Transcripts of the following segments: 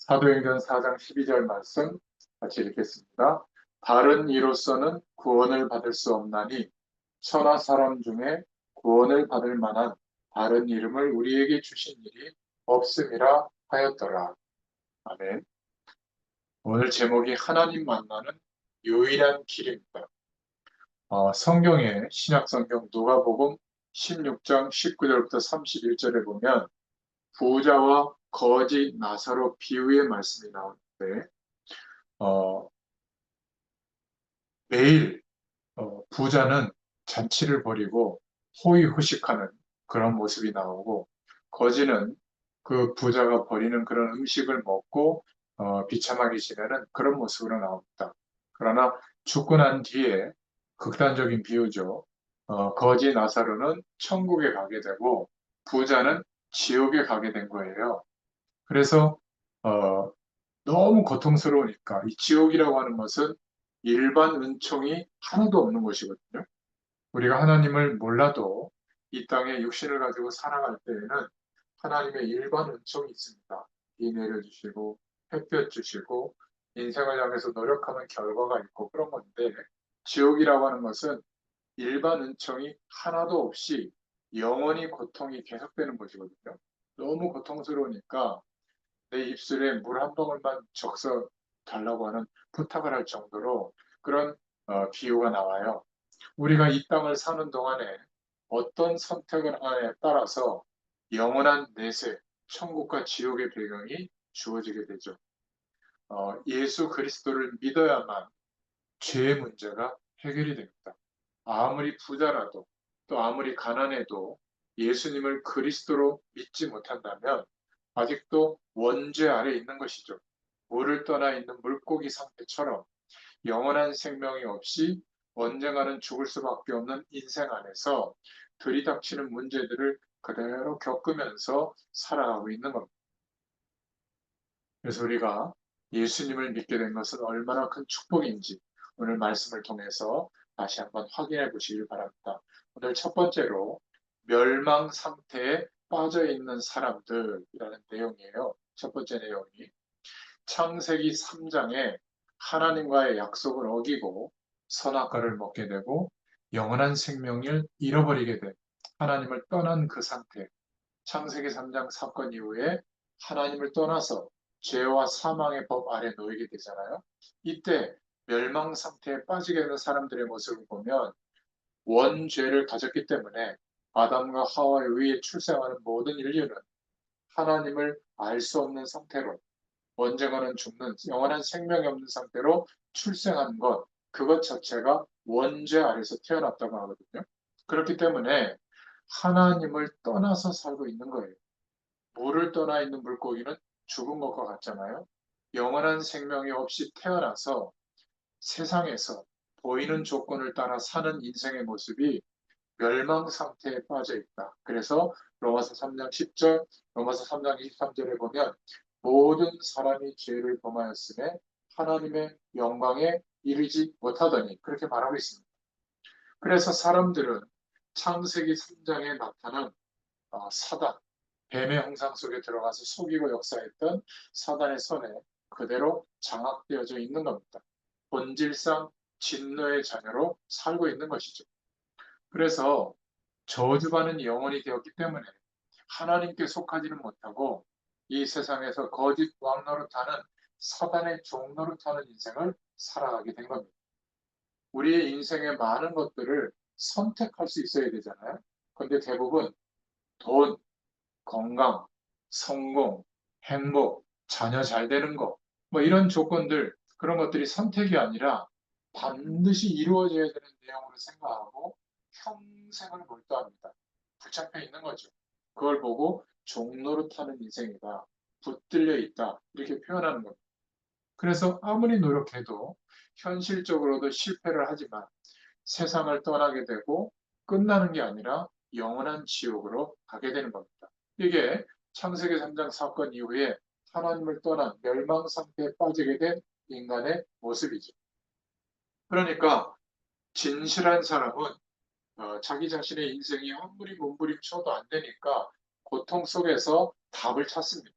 사도행전 4장 12절 말씀 같이 읽겠습니다. 다른 이로서는 구원을 받을 수 없나니 천하 사람 중에 구원을 받을 만한 다른 이름을 우리에게 주신 일이 없음이라 하였더라. 아멘. 오늘 제목이 하나님 만나는 유일한 길입니다. 성경에 신약성경 누가복음 16장 19절부터 31절에 보면 부자와 거지 나사로 비유의 말씀이 나오는데 어, 매일 부자는 잔치를 벌이고 호의호식하는 그런 모습이 나오고 거지는 그 부자가 벌이는 그런 음식을 먹고 비참하게 지내는 그런 모습으로 나옵니다. 그러나 죽고 난 뒤에 극단적인 비유죠. 거지 나사로는 천국에 가게 되고 부자는 지옥에 가게 된 거예요. 그래서 어, 너무 고통스러우니까 이 지옥이라고 하는 것은 일반 은총이 하나도 없는 곳이거든요. 우리가 하나님을 몰라도 이 땅에 육신을 가지고 살아갈 때에는 하나님의 일반 은총이 있습니다. 비 내려주시고 햇볕 주시고 인생을 향해서 노력하는 결과가 있고 그런 건데 지옥이라고 하는 것은 일반 은총이 하나도 없이 영원히 고통이 계속되는 것이거든요. 너무 고통스러우니까 내 입술에 물 한 방울만 적셔 달라고 하는 부탁을 할 정도로 그런 비유가 나와요. 우리가 이 땅을 사는 동안에 어떤 선택을 하냐에 따라서 영원한 내세, 천국과 지옥의 배경이 주어지게 되죠. 예수 그리스도를 믿어야만 죄의 문제가 해결이 됩니다. 아무리 부자라도 또 아무리 가난해도 예수님을 그리스도로 믿지 못한다면 아직도 원죄 아래 있는 것이죠. 물을 떠나 있는 물고기 상태처럼 영원한 생명이 없이 언젠가는 죽을 수밖에 없는 인생 안에서 들이닥치는 문제들을 그대로 겪으면서 살아가고 있는 겁니다. 그래서 우리가 예수님을 믿게 된 것은 얼마나 큰 축복인지 오늘 말씀을 통해서 다시 한번 확인해 보시길 바랍니다. 오늘 첫 번째로 멸망 상태에 빠져 있는 사람들이라는 내용이에요. 첫 번째 내용이 창세기 3장에 하나님과의 약속을 어기고 선악과를 먹게 되고 영원한 생명을 잃어버리게 된 하나님을 떠난 그 상태. 창세기 3장 사건 이후에 하나님을 떠나서 죄와 사망의 법 아래 놓이게 되잖아요. 이때 멸망 상태에 빠지게 되는 사람들의 모습을 보면 원죄를 가졌기 때문에 아담과 하와에 의해 출생하는 모든 인류는 하나님을 알 수 없는 상태로 언젠가는 죽는 영원한 생명이 없는 상태로 출생한 것, 그것 자체가 원죄 아래서 태어났다고 하거든요. 그렇기 때문에 하나님을 떠나서 살고 있는 거예요. 물을 떠나 있는 물고기는 죽은 것과 같잖아요. 영원한 생명이 없이 태어나서 세상에서 보이는 조건을 따라 사는 인생의 모습이 멸망 상태에 빠져 있다. 그래서 로마서 3장 10절, 로마서 3장 23절에 보면 모든 사람이 죄를 범하였음에 하나님의 영광에 이르지 못하더니 그렇게 말하고 있습니다. 그래서 사람들은 창세기 3장에 나타난 사단, 뱀의 형상 속에 들어가서 속이고 역사했던 사단의 손에 그대로 장악되어져 있는 겁니다. 본질상 진노의 자녀로 살고 있는 것이죠. 그래서 저주받는 영혼이 되었기 때문에 하나님께 속하지는 못하고 이 세상에서 거짓 왕 노릇하는 사단의 종 노릇하는 인생을 살아가게 된 겁니다. 우리의 인생의 많은 것들을 선택할 수 있어야 되잖아요. 그런데 대부분 돈, 건강, 성공, 행복, 자녀 잘 되는 거, 뭐 이런 조건들, 그런 것들이 선택이 아니라 반드시 이루어져야 되는 내용으로 생각하고 평생을 몰두합니다. 붙잡혀 있는 거죠. 그걸 보고 종노릇하는 인생이다, 붙들려 있다, 이렇게 표현하는 겁니다. 그래서 아무리 노력해도 현실적으로도 실패를 하지만 세상을 떠나게 되고 끝나는 게 아니라 영원한 지옥으로 가게 되는 겁니다. 이게 창세기 3장 사건 이후에 하나님을 떠난 멸망 상태에 빠지게 된 인간의 모습이죠. 그러니까 진실한 사람은 자기 자신의 인생이 아무리 몸부림쳐도 안 되니까 고통 속에서 답을 찾습니다.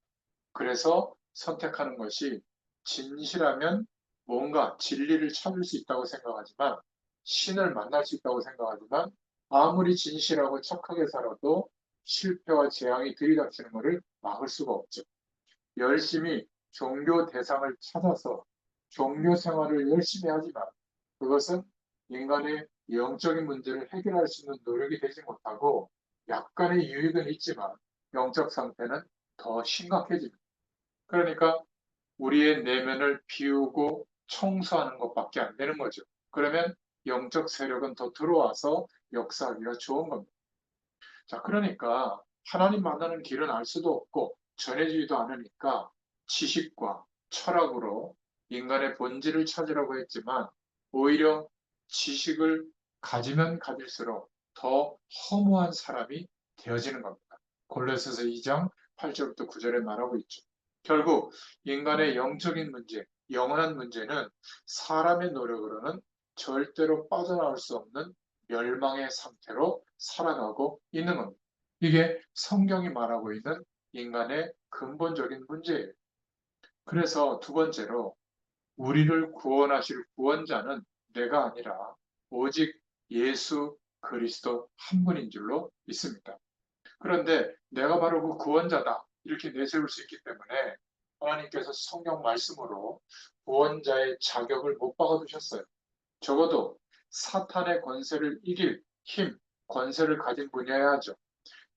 그래서 선택하는 것이 진실하면 뭔가 진리를 찾을 수 있다고 생각하지만 신을 만날 수 있다고 생각하지만 아무리 진실하고 착하게 살아도 실패와 재앙이 들이닥치는 것을 막을 수가 없죠. 열심히 종교 대상을 찾아서 종교 생활을 열심히 하지만 그것은 인간의 영적인 문제를 해결할 수 있는 노력이 되지 못하고 약간의 유익은 있지만 영적 상태는 더 심각해집니다. 그러니까 우리의 내면을 비우고 청소하는 것밖에 안 되는 거죠. 그러면 영적 세력은 더 들어와서 역사하기가 좋은 겁니다. 자, 그러니까 하나님 만나는 길은 알 수도 없고 전해지지도 않으니까 지식과 철학으로 인간의 본질을 찾으라고 했지만 오히려 지식을 가지면 가질수록 더 허무한 사람이 되어지는 겁니다. 골로새서 2장 8절부터 9절에 말하고 있죠. 결국 인간의 영적인 문제, 영원한 문제는 사람의 노력으로는 절대로 빠져나올 수 없는 멸망의 상태로 살아가고 있는 겁니다. 이게 성경이 말하고 있는 인간의 근본적인 문제예요. 그래서 두 번째로 우리를 구원하실 구원자는 내가 아니라 오직 예수 그리스도 한 분인 줄로 믿습니다. 그런데 내가 바로 그 구원자다 이렇게 내세울 수 있기 때문에 하나님께서 성경 말씀으로 구원자의 자격을 못 박아두셨어요. 적어도 사탄의 권세를 이길 힘, 권세를 가진 분이어야 하죠.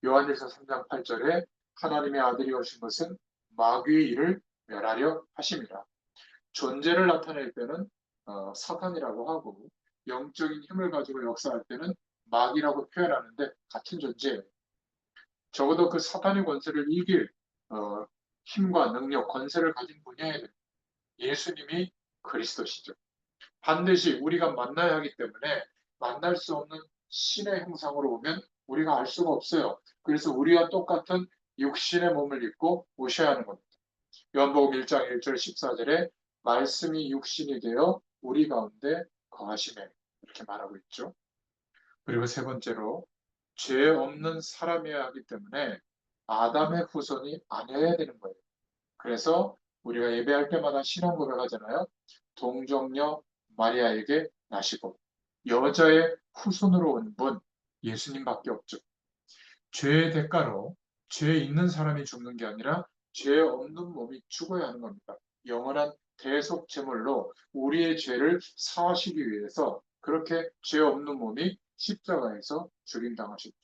요한일서 3장 8절에 하나님의 아들이 오신 것은 마귀의 일을 멸하려 하심이라. 존재를 나타낼 때는 사탄이라고 하고 영적인 힘을 가지고 역사할 때는 마귀라고 표현하는데 같은 존재예요. 적어도 그 사탄의 권세를 이길 힘과 능력, 권세를 가진 분이어야 됩니다. 예수님이 그리스도시죠. 반드시 우리가 만나야 하기 때문에 만날 수 없는 신의 형상으로 오면 우리가 알 수가 없어요. 그래서 우리와 똑같은 육신의 몸을 입고 오셔야 하는 겁니다. 요한복음 1장 1절 14절에 말씀이 육신이 되어 우리 가운데 거하시네 이렇게 말하고 있죠. 그리고 세 번째로 죄 없는 사람이어야 하기 때문에 아담의 후손이 아니어야 되는 거예요. 그래서 우리가 예배할 때마다 신앙 고백하잖아요. 동정녀 마리아에게 나시고 여자의 후손으로 온 분 예수님밖에 없죠. 죄의 대가로 죄 있는 사람이 죽는 게 아니라 죄 없는 몸이 죽어야 하는 겁니다. 영원한 대속 제물로 우리의 죄를 사하시기 위해서 그렇게 죄 없는 몸이 십자가에서 죽임당하셨죠.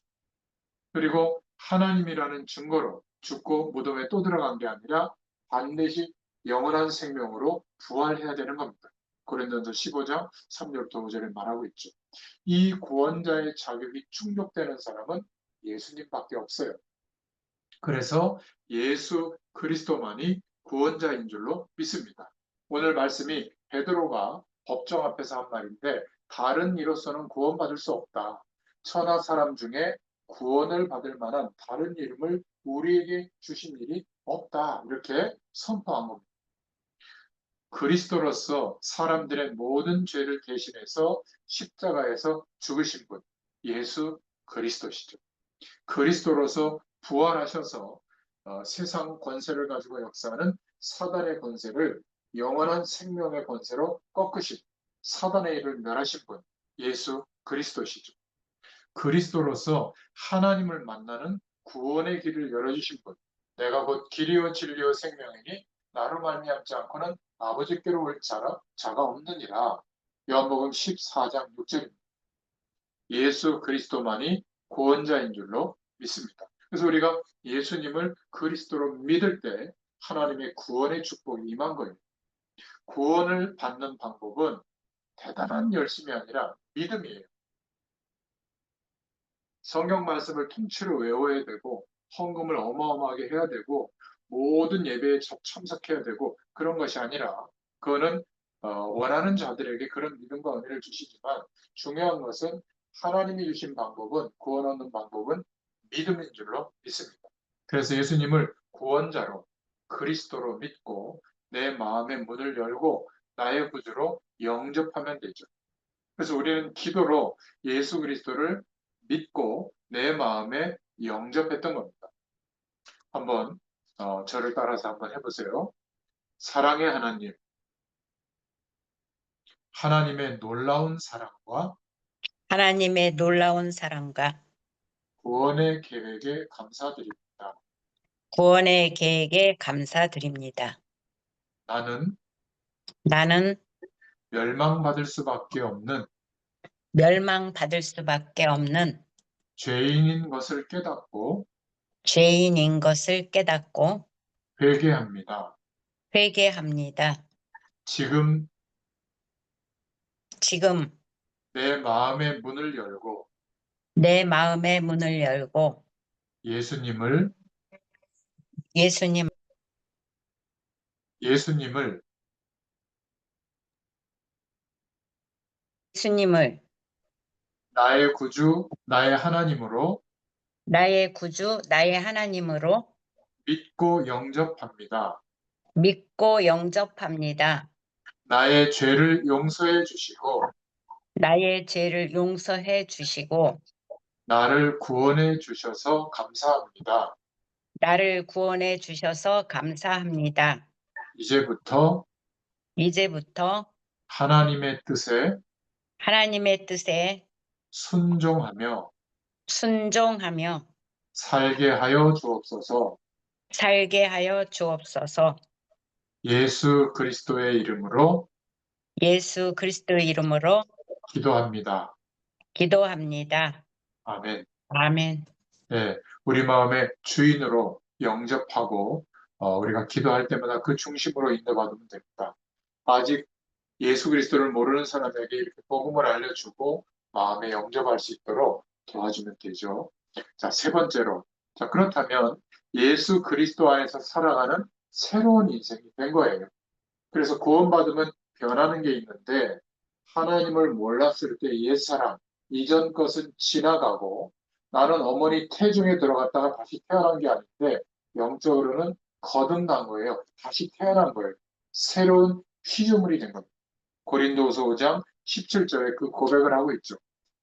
그리고 하나님이라는 증거로 죽고 무덤에 또 들어간 게 아니라 반드시 영원한 생명으로 부활해야 되는 겁니다. 고린도전서 15장 3절부터 5절에 말하고 있죠. 이 구원자의 자격이 충족되는 사람은 예수님밖에 없어요. 그래서 예수 그리스도만이 구원자인 줄로 믿습니다. 오늘 말씀이 베드로가 법정 앞에서 한 말인데 다른 이로서는 구원받을 수 없다. 천하 사람 중에 구원을 받을 만한 다른 이름을 우리에게 주신 일이 없다. 이렇게 선포한 겁니다. 그리스도로서 사람들의 모든 죄를 대신해서 십자가에서 죽으신 분, 예수 그리스도시죠. 그리스도로서 부활하셔서 세상 권세를 가지고 역사하는 사단의 권세를 영원한 생명의 권세로 꺾으신 사단의 일을 멸하신 분, 예수 그리스도시죠. 그리스도로서 하나님을 만나는 구원의 길을 열어주신 분, 내가 곧 길이요 진리요 생명이니 나로 말미암지 않고는 아버지께로 올 자가 없느니라. 요한복음 14장 6절입니다. 예수 그리스도만이 구원자인 줄로 믿습니다. 그래서 우리가 예수님을 그리스도로 믿을 때 하나님의 구원의 축복이 임한 거예요. 구원을 받는 방법은 대단한 열심이 아니라 믿음이에요. 성경 말씀을 통째로 외워야 되고 헌금을 어마어마하게 해야 되고 모든 예배에 참석해야 되고 그런 것이 아니라 그거는 원하는 자들에게 그런 믿음과 은혜를 주시지만 중요한 것은 하나님이 주신 방법은 구원 얻는 방법은 믿음인 줄로 믿습니다. 그래서 예수님을 구원자로 그리스도로 믿고 내 마음의 문을 열고 나의 구주로 영접하면 되죠. 그래서 우리는 기도로 예수 그리스도를 믿고 내 마음에 영접했던 겁니다. 한번 저를 따라서 한번 해보세요. 사랑의 하나님, 하나님의 놀라운 사랑과 하나님의 놀라운 사랑과 구원의 계획에 감사드립니다. 구원의 계획에 감사드립니다. 나는 나는 멸망받을 수밖에 없는 멸망받을 수밖에 없는 죄인인 것을 깨닫고 죄인인 것을 깨닫고 회개합니다. 회개합니다. 지금 지금 내 마음의 문을 열고 내 마음의 문을 열고 예수님을 예수님, 예수님을 예수님을 나의 구주, 나의 하나님으로 나의 구주, 나의 하나님으로 믿고 영접합니다. 믿고 영접합니다. 나의 죄를 용서해 주시고 나의 죄를 용서해 주시고 나를 구원해 주셔서 감사합니다. 나를 구원해 주셔서 감사합니다. 이제부터 이제부터 하나님의 뜻에 하나님의 뜻에 순종하며 순종하며 살게 하여 주옵소서. 살게 하여 주옵소서. 예수 그리스도의 이름으로 예수 그리스도의 이름으로 기도합니다. 기도합니다. 아멘. 아멘. 네, 우리 마음의 주인으로 영접하고 우리가 기도할 때마다 그 중심으로 인도받으면 됩니다. 아직 예수 그리스도를 모르는 사람에게 이렇게 복음을 알려주고 마음에 영접할 수 있도록 도와주면 되죠. 자, 세 번째로. 자, 그렇다면 예수 그리스도 안에서 살아가는 새로운 인생이 된 거예요. 그래서 구원받으면 변하는 게 있는데 하나님을 몰랐을 때 옛사람, 이전 것은 지나가고 나는 어머니 태중에 들어갔다가 다시 태어난 게 아닌데 영적으로는 거듭난 거예요. 다시 태어난 거예요. 새로운 피조물이 된 겁니다. 고린도후서 5장 17절에 그 고백을 하고 있죠.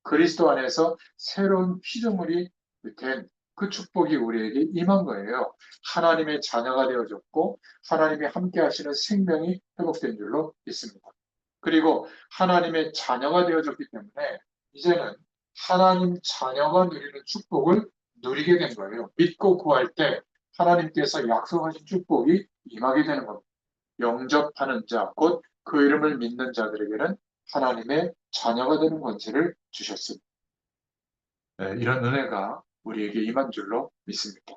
그리스도 안에서 새로운 피조물이 된 그 축복이 우리에게 임한 거예요. 하나님의 자녀가 되어졌고 하나님이 함께 하시는 생명이 회복된 줄로 믿습니다. 그리고 하나님의 자녀가 되어졌기 때문에 이제는 하나님 자녀가 누리는 축복을 누리게 된 거예요. 믿고 구할 때 하나님께서 약속하신 축복이 임하게 되는 겁니다. 영접하는 자, 곧 그 이름을 믿는 자들에게는 하나님의 자녀가 되는 권세를 주셨습니다. 네, 이런 은혜가 우리에게 임한 줄로 믿습니다.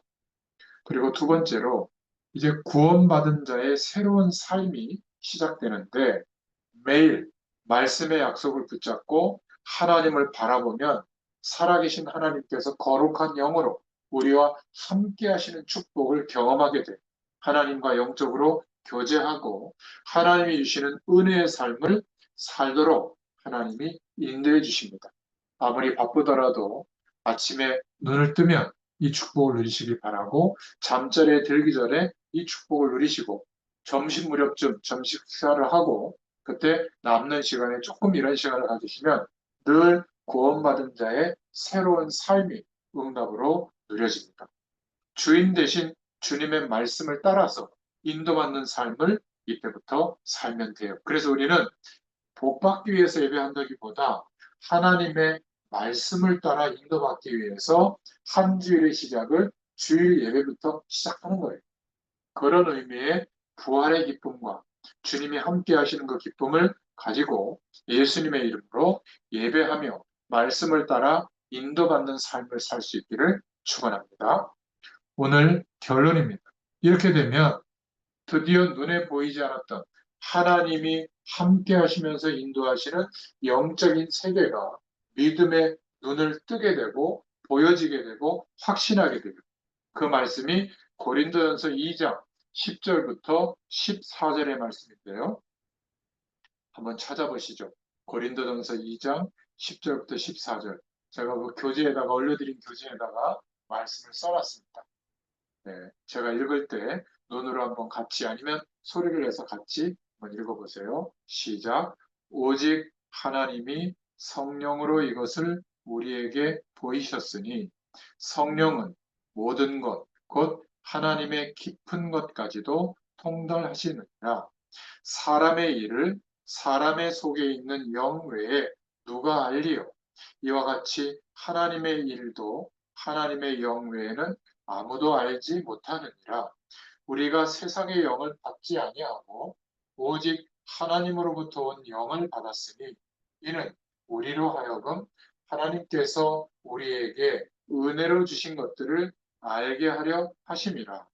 그리고 두 번째로 이제 구원받은 자의 새로운 삶이 시작되는데 매일 말씀의 약속을 붙잡고 하나님을 바라보면 살아계신 하나님께서 거룩한 영으로 우리와 함께 하시는 축복을 경험하게 돼 하나님과 영적으로 교제하고 하나님이 주시는 은혜의 삶을 살도록 하나님이 인도해 주십니다. 아무리 바쁘더라도 아침에 눈을 뜨면 이 축복을 누리시길 바라고 잠자리에 들기 전에 이 축복을 누리시고 점심 무렵쯤 점심 식사를 하고 그때 남는 시간에 조금 이런 시간을 가지시면 늘 구원받은 자의 새로운 삶이 응답으로 누려집니다. 주인 대신 주님의 말씀을 따라서 인도받는 삶을 이때부터 살면 돼요. 그래서 우리는 복받기 위해서 예배한다기보다 하나님의 말씀을 따라 인도받기 위해서 한 주일의 시작을 주일 예배부터 시작하는 거예요. 그런 의미의 부활의 기쁨과 주님이 함께 하시는 그 기쁨을 가지고 예수님의 이름으로 예배하며 말씀을 따라 인도받는 삶을 살 수 있기를 축원합니다. 오늘 결론입니다. 이렇게 되면 드디어 눈에 보이지 않았던 하나님이 함께 하시면서 인도하시는 영적인 세계가 믿음의 눈을 뜨게 되고 보여지게 되고 확신하게 되고 그 말씀이 고린도전서 2장 10절부터 14절의 말씀인데요. 한번 찾아보시죠. 고린도전서 2장 10절부터 14절. 제가 그 교재에다가 올려드린 교재에다가 말씀을 써놨습니다. 네, 제가 읽을 때 눈으로 한번 같이 아니면 소리를 내서 같이 한번 읽어보세요. 시작. 오직 하나님이 성령으로 이것을 우리에게 보이셨으니 성령은 모든 것, 곧 하나님의 깊은 것까지도 통달하시느니라. 사람의 일을 사람의 속에 있는 영 외에 누가 알리요? 이와 같이 하나님의 일도 하나님의 영 외에는 아무도 알지 못하느니라. 우리가 세상의 영을 받지 아니하고 오직 하나님으로부터 온 영을 받았으니 이는 우리로 하여금 하나님께서 우리에게 은혜로 주신 것들을 알게 하려 하심이라.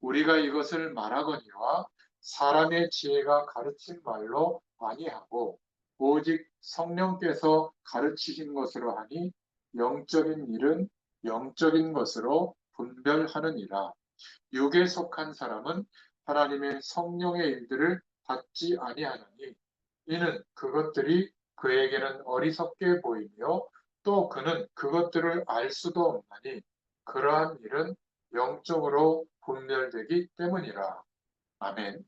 우리가 이것을 말하거니와 사람의 지혜가 가르친 말로 아니하고 오직 성령께서 가르치신 것으로 하니 영적인 일은 영적인 것으로 분별하느니라. 육에 속한 사람은 하나님의 성령의 일들을 받지 아니하느니 이는 그것들이 그에게는 어리석게 보이며 또 그는 그것들을 알 수도 없나니 그러한 일은 영적으로 분별되기 때문이라. 아멘.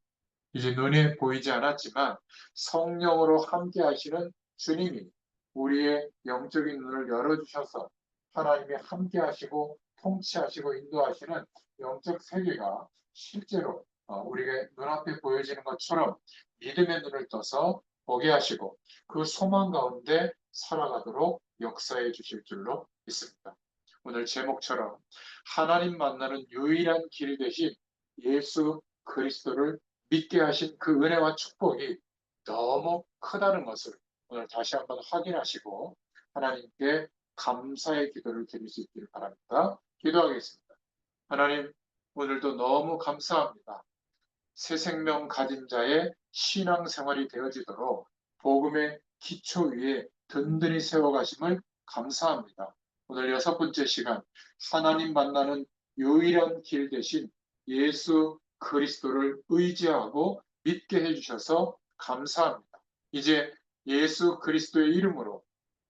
이제 눈에 보이지 않았지만 성령으로 함께 하시는 주님이 우리의 영적인 눈을 열어주셔서 하나님이 함께 하시고 통치하시고 인도하시는 영적 세계가 실제로 우리의 눈앞에 보여지는 것처럼 믿음의 눈을 떠서 보게 하시고 그 소망 가운데 살아가도록 역사해 주실 줄로 믿습니다. 오늘 제목처럼 하나님 만나는 유일한 길 대신 예수 그리스도를 믿게 하신 그 은혜와 축복이 너무 크다는 것을 오늘 다시 한번 확인하시고 하나님께 감사의 기도를 드릴 수 있기를 바랍니다. 기도하겠습니다. 하나님, 오늘도 너무 감사합니다. 새 생명 가진 자의 신앙생활이 되어지도록 복음의 기초 위에 든든히 세워가심을 감사합니다. 오늘 6번째 시간 하나님 만나는 유일한 길 대신 예수 그리스도를 의지하고 믿게 해주셔서 감사합니다. 이제 예수 그리스도의 이름으로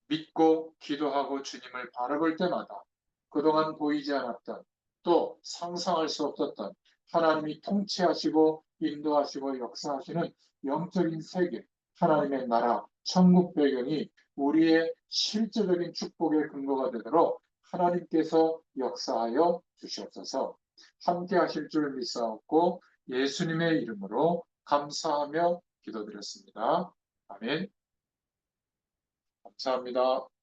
믿고 기도하고 주님을 바라볼 때마다 그동안 보이지 않았던 또 상상할 수 없었던 하나님이 통치하시고 인도하시고 역사하시는 영적인 세계, 하나님의 나라, 천국 배경이 우리의 실제적인 축복의 근거가 되도록 하나님께서 역사하여 주시옵소서. 함께 하실 줄 믿사옵고 예수님의 이름으로 감사하며 기도드렸습니다. 아멘. 감사합니다.